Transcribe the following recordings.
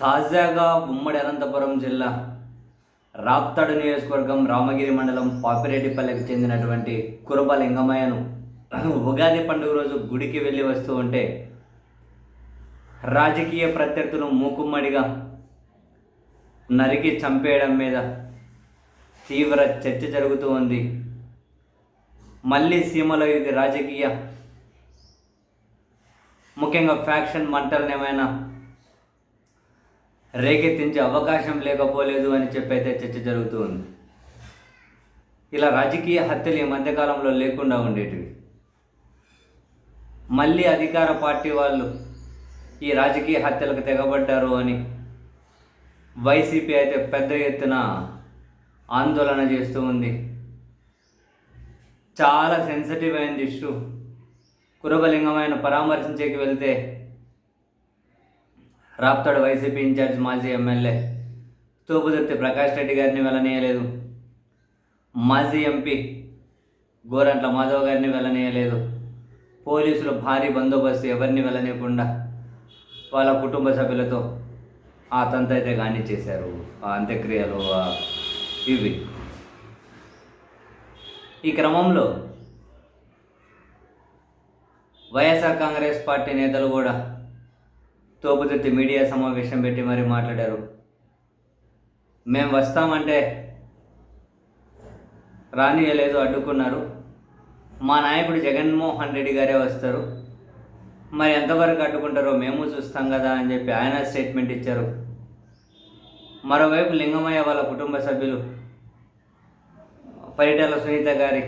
తాజాగా ఉమ్మడి అనంతపురం జిల్లా రాప్తాడు నియోజకవర్గం రామగిరి మండలం పాపిరెడ్డిపల్లెకి చెందినటువంటి కురబ లింగమయ్యను ఉగాది పండుగ రోజు గుడికి వెళ్ళి వస్తూ ఉంటే రాజకీయ ప్రత్యర్థులు మూకుమ్మడిగా నరికి చంపేయడం మీద తీవ్ర చర్చ జరుగుతూ ఉంది. మళ్ళీ సీమలో ఇది రాజకీయ ముఖ్యంగా ఫ్యాక్షన్ మంటలను ఏమైనా రేకెత్తించే అవకాశం లేకపోలేదు అని చెప్పైతే చర్చ జరుగుతూ ఉంది. ఇలా రాజకీయ హత్యలు ఈ మధ్యకాలంలో లేకుండా ఉండేటివి. మళ్ళీ అధికార పార్టీ వాళ్ళు ఈ రాజకీయ హత్యలకు తెగబడ్డారు అని వైసీపీ అయితే పెద్ద ఎత్తున ఆందోళన చేస్తూ ఉంది. చాలా సెన్సిటివ్ అయింది ఇష్యూ. కురబ లింగమయ్యను పరామర్శించేకి వెళ్తే రాప్తాడు వైసీపీ ఇన్ఛార్జ్ మాజీ ఎమ్మెల్యే తోపుదుర్తి ప్రకాష్ రెడ్డి గారిని వెళ్ళనీయలేదు. మాజీ ఎంపీ గోరంట్ల మాధవ్ గారిని వెళ్ళనీయలేదు. పోలీసులు భారీ బందోబస్తు ఎవరిని వెళ్ళనీయకుండా వాళ్ళ కుటుంబ సభ్యులతో ఆ తంతు అయితే కానిచ్చేశారు. ఆ అంత్యక్రియలు ఇవి. ఈ క్రమంలో వైఎస్ఆర్ కాంగ్రెస్ పార్టీ నేతలు కూడా తోపుదుర్తి మీడియా సమావేశం పెట్టి మరీ మాట్లాడారు. మేము వస్తామంటే రానియలేదు, అడ్డుకున్నారు. మా నాయకుడు జగన్మోహన్ రెడ్డి గారే వస్తారు, మరి ఎంతవరకు అడ్డుకుంటారో మేము చూస్తాం కదా అని చెప్పి ఆయన స్టేట్మెంట్ ఇచ్చారు. మరోవైపు లింగమయ్య వాళ్ళ కుటుంబ సభ్యులు పరిటాల సునీత గారి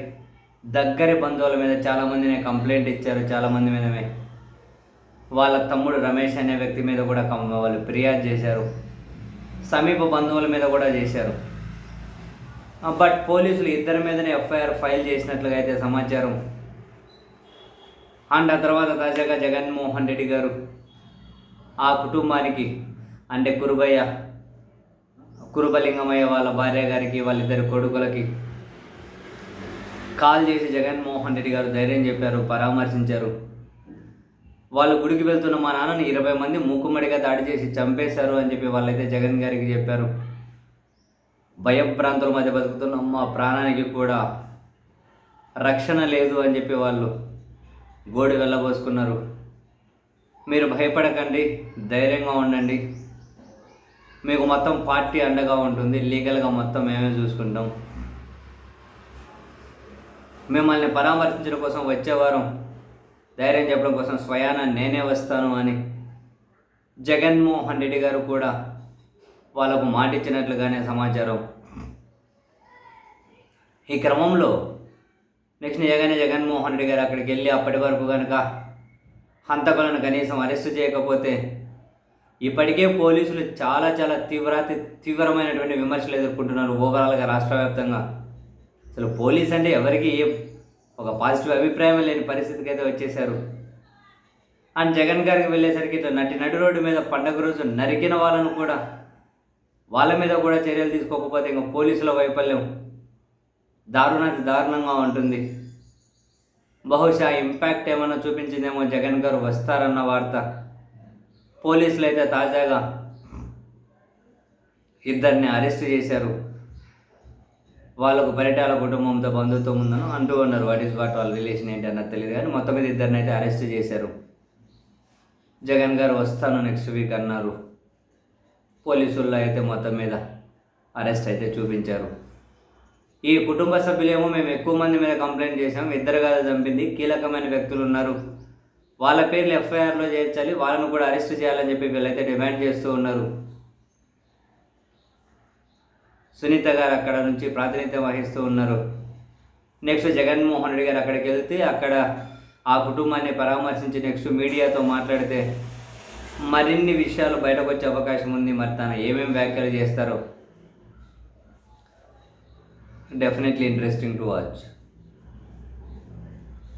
దగ్గరి బంధువుల మీద చాలామందినే కంప్లైంట్ ఇచ్చారు. చాలామంది మీదమే వాళ్ళ తమ్ముడు రమేష్ అనే వ్యక్తి మీద కూడా వాళ్ళు ఫిర్యాదు చేశారు. సమీప బంధువుల మీద కూడా చేశారు. బట్ పోలీసులు ఇద్దరి మీదనే ఎఫ్ఐఆర్ ఫైల్ చేసినట్లుగా అయితే సమాచారం. అండ్ ఆ తర్వాత తాజాగా జగన్మోహన్ రెడ్డి గారు ఆ కుటుంబానికి అంటే కురుబలింగమయ్య వాళ్ళ భార్య గారికి వాళ్ళిద్దరి కొడుకులకి కాల్ చేసి జగన్మోహన్ రెడ్డి గారు ధైర్యం చెప్పారు, పరామర్శించారు. వాళ్ళు గుడికి వెళ్తున్న మా నాన్నని 20 మంది మూకుమ్మడిగా దాడి చేసి చంపేశారు అని చెప్పి వాళ్ళైతే జగన్ గారికి చెప్పారు. భయభ్రాంతుల మధ్య బతుకుతున్న మా ప్రాణానికి కూడా రక్షణ లేదు అని చెప్పి వాళ్ళు గోడు వెళ్ళబోసుకున్నారు. మీరు భయపడకండి, ధైర్యంగా ఉండండి, మీకు మొత్తం పార్టీ అండగా ఉంటుంది, లీగల్గా మొత్తం మేమే చూసుకుంటాం. మిమ్మల్ని పరామర్శించడం కోసం వచ్చేవారం ధైర్యం చెప్పడం కోసం స్వయాన నేనే వస్తాను అని జగన్మోహన్ రెడ్డి గారు కూడా వాళ్ళకు మాట ఇచ్చినట్లుగానే సమాచారం. ఈ క్రమంలో నెక్స్ట్ నిజంగానే జగన్మోహన్ రెడ్డి గారు అక్కడికి వెళ్ళి అప్పటి వరకు కనుక హంతకులను కనీసం అరెస్టు చేయకపోతే ఇప్పటికే పోలీసులు చాలా చాలా తీవ్రమైనటువంటి విమర్శలు ఎదుర్కొంటున్నారు ఓవరాల్గా రాష్ట్ర వ్యాప్తంగా. అసలు పోలీస్ అంటే ఎవరికి ఒక పాజిటివ్ అభిప్రాయం లేని పరిస్థితికి అయితే వచ్చేసారు. అండ్ జగన్ గారికి వెళ్ళేసరికి ఇట్లా నడి రోడ్డు మీద పండగ రోజు నరికిన వాళ్ళను కూడా వాళ్ళ మీద కూడా చర్యలు తీసుకోకపోతే ఇంకా పోలీసుల వైఫల్యం దారుణంగా ఉంటుంది. బహుశా ఇంపాక్ట్ ఏమన్నా చూపించిందేమో జగన్ గారు వస్తారన్న వార్త. పోలీసులు అయితే తాజాగా ఇద్దరిని అరెస్ట్ చేశారు. వాళ్ళకు పరిటాల కుటుంబంతో బంధుత్వం ఉందని అంటూ ఉన్నారు. వాట్ వాళ్ళ రిలేషన్ ఏంటి అన్నది తెలియదు, కానీ మొత్తం మీద ఇద్దరిని అయితే అరెస్ట్ చేశారు. జగన్ గారు వస్తాను నెక్స్ట్ వీక్ అన్నారు. పోలీసుల్లో అయితే మొత్తం మీద అరెస్ట్ అయితే చూపించారు. ఈ కుటుంబ సభ్యులేమో మేము ఎక్కువ మంది మీద కంప్లైంట్ చేసాం, ఇద్దరు కాదు చంపింది, కీలకమైన వ్యక్తులు ఉన్నారు, వాళ్ళ పేర్లు ఎఫ్ఐఆర్లో చేర్చాలి, వాళ్ళను కూడా అరెస్ట్ చేయాలని చెప్పి వీళ్ళైతే డిమాండ్ చేస్తూ ఉన్నారు. సునీత గారు అక్కడ నుంచి ప్రాతినిధ్యం వహిస్తూ ఉన్నారు. నెక్స్ట్ జగన్మోహన్ రెడ్డి గారు అక్కడికి వెళ్తే అక్కడ ఆ కుటుంబాన్ని పరామర్శించి నెక్స్ట్ మీడియాతో మాట్లాడితే మరిన్ని విషయాలు బయటకు వచ్చే అవకాశం ఉంది. మరి తను ఏమేమి వ్యాఖ్యలు చేస్తారో డెఫినెట్లీ ఇంట్రెస్టింగ్ టు వాచ్.